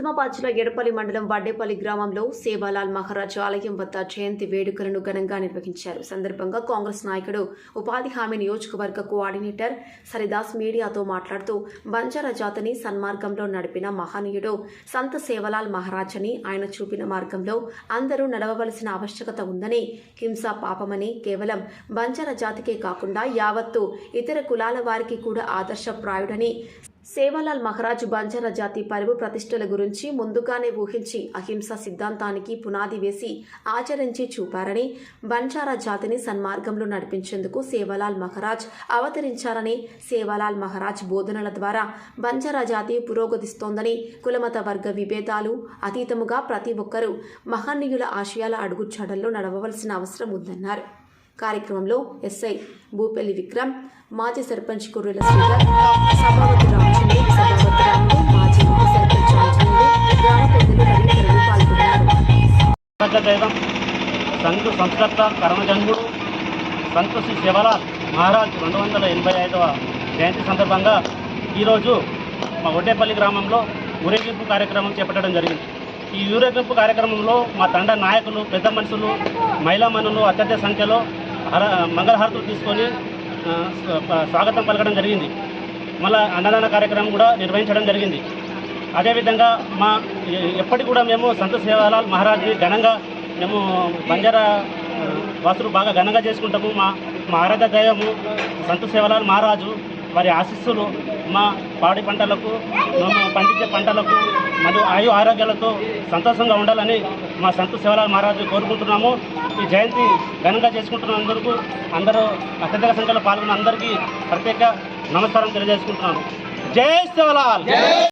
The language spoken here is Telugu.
నిజామాబాద్ జిల్లా ఎడపల్లి మండలం వడ్డేపల్లి గ్రామంలో సేవాలాల్ మహారాజ్ ఆలయం వద్ద జయంతి వేడుకలను ఘనంగా నిర్వహించారు. సందర్భంగా కాంగ్రెస్ నాయకుడు ఉపాధి హామీ నియోజకవర్గ కోఆర్డినేటర్ సరిదాస్ మీడియాతో మాట్లాడుతూ బంజారా జాతిని సన్మార్గంలో నడిపిన మహనీయుడు సంత సేవాలాల్ మహారాజ్ అని, ఆయన చూపిన మార్గంలో అందరూ నడవవలసిన ఆవశ్యకత ఉందని, హింస పాపమని, కేవలం బంజారా జాతికే కాకుండా యావత్తు ఇతర కులాల వారికి కూడా ఆదర్శప్రాయుడని, సేవాలాల్ మహారాజ్ బంజారా జాతి పరువు ప్రతిష్టల గురించి ముందుగానే ఊహించి అహింస సిద్ధాంతానికి పునాది వేసి ఆచరించి చూపారని, బంజారా జాతిని సన్మార్గంలో నడిపించేందుకు సేవాలాల్ మహారాజ్ అవతరించారని, సేవాలాల్ మహారాజ్ బోధనల ద్వారా బంజారా జాతి పురోగతిస్తోందని, కులమత వర్గ విభేదాలు అతీతముగా ప్రతి ఒక్కరూ మహనీయుల ఆశయాల అడుగుజాడల్లో నడవవలసిన అవసరం ఉందన్నారు. కార్యక్రమంలో ఎస్ఐ భూపల్లి విక్రమ్, మాజీ సర్పంచ్ కుర్రెల శ్రీధర్, సభాపతి రామచంద్ర, సభాపతి రాముడు, మాజీ ఉప సర్పంచ్ ఆంజనేయులు, గ్రామ పెద్దలు తదితరులు పాల్గొన్నారు. సంతు సంస్కర్త కర్మజన్ముడు సంతు శ్రీ సేవాలాల్ మహారాజ్ 285వ జయంతి సందర్భంగా ఈరోజు మా వడ్డేపల్లి గ్రామంలో ఊరేగింపు కార్యక్రమం చేపట్టడం జరిగింది. ఈ ఊరేగింపు కార్యక్రమంలో మా తండ నాయకులు, పెద్ద మనుషులు, మహిళా మనులు అత్యధిక సంఖ్యలో మంగళహారతులు తీసుకొని స్వాగతం పలకడం జరిగింది. మళ్ళీ అన్నదాన కార్యక్రమం కూడా నిర్వహించడం జరిగింది. అదేవిధంగా ఎప్పటికి కూడా మేము సంత సేవాలాల్ మహారాజ్ని ఘనంగా మేము బంజారా వాసులు బాగా ఘనంగా చేసుకుంటాము. మా ఆరాధ్య దైవము సంత సేవాలాల్ మహారాజు, వారి ఆశీస్సులు మా పాడి పంటలకు, మేము పండించే పంటలకు మరియు ఆయు ఆరోగ్యాలతో సంతోషంగా ఉండాలని మా సంత సేవాలాల్ మహారాజు కోరుకుంటున్నాము. ఈ జయంతి ఘనంగా చేసుకుంటున్నందుకు అందరూ అత్యధిక సంఖ్యలో పాల్గొన్న అందరికీ ప్రత్యేక నమస్కారం తెలియజేసుకుంటున్నాను. జై సేవాలాల్.